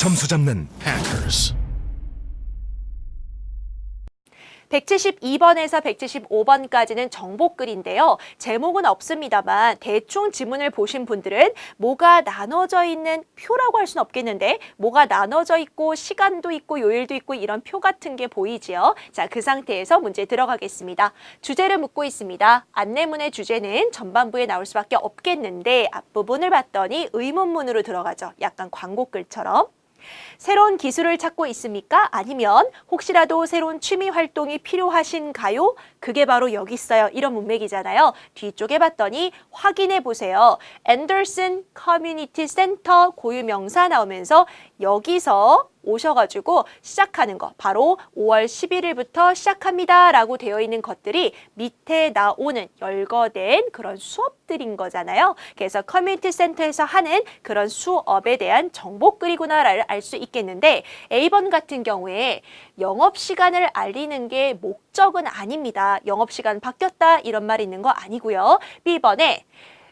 점수 잡는 Hackers. 172번에서 175번까지는 정보글인데요. 제목은 없습니다만 대충 지문을 보신 분들은 뭐가 나눠져 있는 표라고 할 수는 없겠는데 뭐가 나눠져 있고 시간도 있고 요일도 있고 이런 표 같은 게 보이지요. 자, 그 상태에서 문제 들어가겠습니다. 주제를 묻고 있습니다. 안내문의 주제는 전반부에 나올 수밖에 없겠는데 앞부분을 봤더니 의문문으로 들어가죠. 약간 광고글처럼. 새로운 기술을 찾고 있습니까? 아니면 혹시라도 새로운 취미 활동이 필요하신가요? 그게 바로 여기 있어요. 이런 문맥이잖아요. 뒤쪽에 봤더니 확인해 보세요. 앤더슨 커뮤니티 센터 고유명사 나오면서 여기서 오셔가지고 시작하는 거 바로 5월 11일부터 시작합니다 라고 되어 있는 것들이 밑에 나오는 열거된 그런 수업들인 거잖아요. 그래서 커뮤니티 센터에서 하는 그런 수업에 대한 정보글이구나를 알 수 있겠는데 A번 같은 경우에 영업시간을 알리는 게 목적은 아닙니다. 영업시간 바뀌었다 이런 말이 있는 거 아니고요. B번에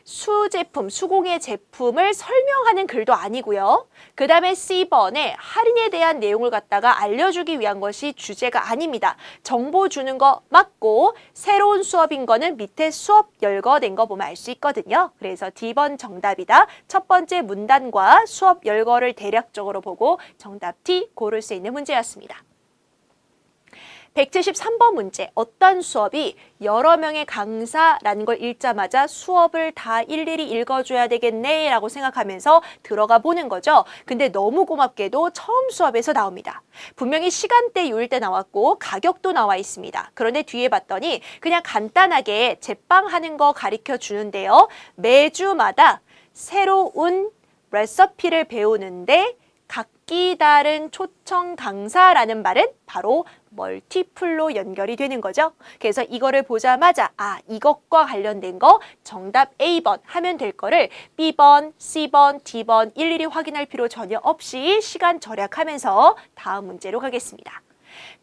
수제품, 수공예 제품을 설명하는 글도 아니고요. 그 다음에 C번에 할인에 대한 내용을 갖다가 알려주기 위한 것이 주제가 아닙니다. 정보 주는 거 맞고 새로운 수업인 거는 밑에 수업 열거된 거 보면 알 수 있거든요. 그래서 D번 정답이다. 첫 번째 문단과 수업 열거를 대략적으로 보고 정답 D 고를 수 있는 문제였습니다. 173번 문제, 어떤 수업이 여러 명의 강사라는 걸 읽자마자 수업을 다 일일이 읽어줘야 되겠네 라고 생각하면서 들어가 보는 거죠. 근데 너무 고맙게도 처음 수업에서 나옵니다. 분명히 시간대, 요일대 나왔고 가격도 나와 있습니다. 그런데 뒤에 봤더니 그냥 간단하게 제빵하는 거 가르쳐 주는데요. 매주마다 새로운 레시피를 배우는데 각기 다른 초청 강사라는 말은 바로 멀티플로 연결이 되는 거죠. 그래서 이거를 보자마자 이것과 관련된 거 정답 A번 하면 될 거를 B번, C번, D번 일일이 확인할 필요 전혀 없이 시간 절약하면서 다음 문제로 가겠습니다.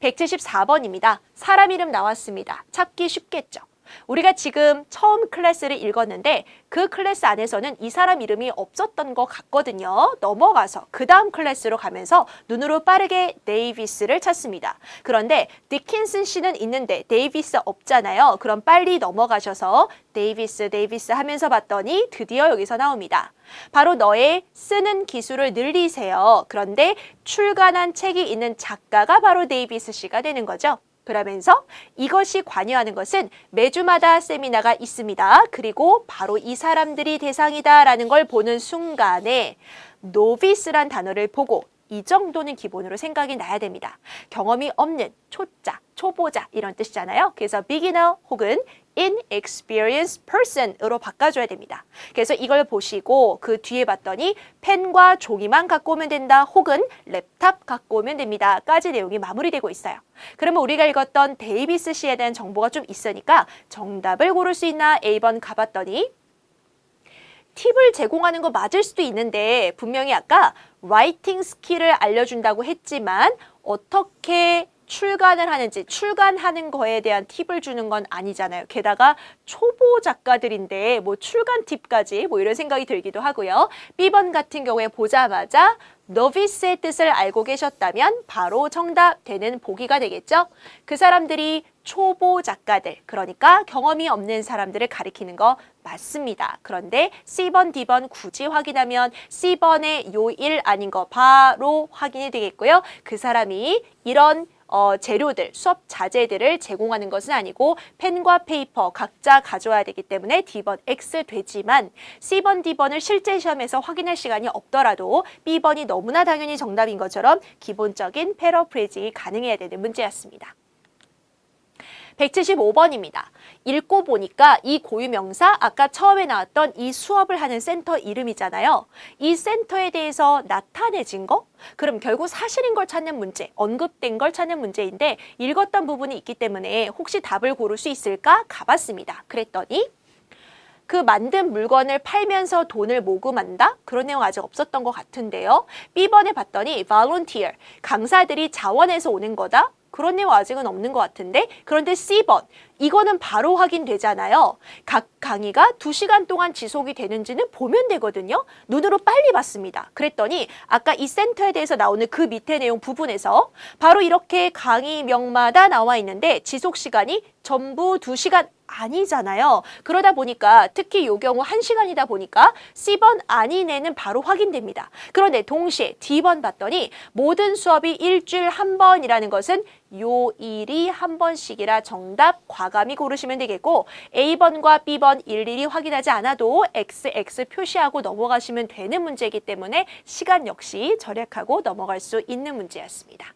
174번입니다. 사람 이름 나왔습니다. 찾기 쉽겠죠. 우리가 지금 처음 클래스를 읽었는데 그 클래스 안에서는 이 사람 이름이 없었던 것 같거든요. 넘어가서 그 다음 클래스로 가면서 눈으로 빠르게 데이비스를 찾습니다. 그런데 디킨슨 씨는 있는데 데이비스 없잖아요. 그럼 빨리 넘어가셔서 데이비스 하면서 봤더니 드디어 여기서 나옵니다. 바로 너의 쓰는 기술을 늘리세요. 그런데 출간한 책이 있는 작가가 바로 데이비스 씨가 되는 거죠. 그러면서 이것이 관여하는 것은 매주마다 세미나가 있습니다. 그리고 바로 이 사람들이 대상이다라는 걸 보는 순간에 노비스란 단어를 보고 이 정도는 기본으로 생각이 나야 됩니다. 경험이 없는, 초짜, 초보자 이런 뜻이잖아요. 그래서 beginner 혹은 inexperienced person으로 바꿔줘야 됩니다. 그래서 이걸 보시고 그 뒤에 봤더니 펜과 종이만 갖고 오면 된다 혹은 랩탑 갖고 오면 됩니다. 까지 내용이 마무리되고 있어요. 그러면 우리가 읽었던 데이비스 씨에 대한 정보가 좀 있으니까 정답을 고를 수 있나 A번 가봤더니 팁을 제공하는 거 맞을 수도 있는데 분명히 아까 라이팅 스킬을 알려준다고 했지만 어떻게 출간을 하는지 출간하는 거에 대한 팁을 주는 건 아니잖아요. 게다가 초보 작가들인데 뭐 출간 팁까지 뭐 이런 생각이 들기도 하고요. B번 같은 경우에 보자마자 novice의 뜻을 알고 계셨다면 바로 정답 되는 보기가 되겠죠. 그 사람들이 초보 작가들, 그러니까 경험이 없는 사람들을 가리키는 거 맞습니다. 그런데 C번, D번 굳이 확인하면 C번의 요일 아닌 거 바로 확인이 되겠고요. 그 사람이 이런 재료들, 수업 자재들을 제공하는 것은 아니고 펜과 페이퍼 각자 가져와야 되기 때문에 D번 X 되지만 C번, D번을 실제 시험에서 확인할 시간이 없더라도 B번이 너무나 당연히 정답인 것처럼 기본적인 패러프레이징이 가능해야 되는 문제였습니다. 175번입니다. 읽고 보니까 이 고유명사 아까 처음에 나왔던 이 수업을 하는 센터 이름이잖아요. 이 센터에 대해서 나타내진 거? 그럼 결국 사실인 걸 찾는 문제, 언급된 걸 찾는 문제인데 읽었던 부분이 있기 때문에 혹시 답을 고를 수 있을까? 가봤습니다. 그랬더니 그 만든 물건을 팔면서 돈을 모금한다? 그런 내용 아직 없었던 것 같은데요. B번에 봤더니 volunteer, 강사들이 자원해서 오는 거다? 그런 내용 아직은 없는 것 같은데 그런데 C번, 이거는 바로 확인되잖아요. 각 강의가 2시간 동안 지속이 되는지는 보면 되거든요. 눈으로 빨리 봤습니다. 그랬더니 아까 이 센터에 대해서 나오는 그 밑에 내용 부분에서 바로 이렇게 강의명마다 나와 있는데 지속 시간이 전부 2시간 아니잖아요. 그러다 보니까 특히 요 경우 1시간이다 보니까 C번 아니네는 바로 확인됩니다. 그런데 동시에 D번 봤더니 모든 수업이 일주일 한 번이라는 것은 요 일이 한 번씩이라 정답 과감히 고르시면 되겠고 A번과 B번 일일이 확인하지 않아도 XX 표시하고 넘어가시면 되는 문제이기 때문에 시간 역시 절약하고 넘어갈 수 있는 문제였습니다.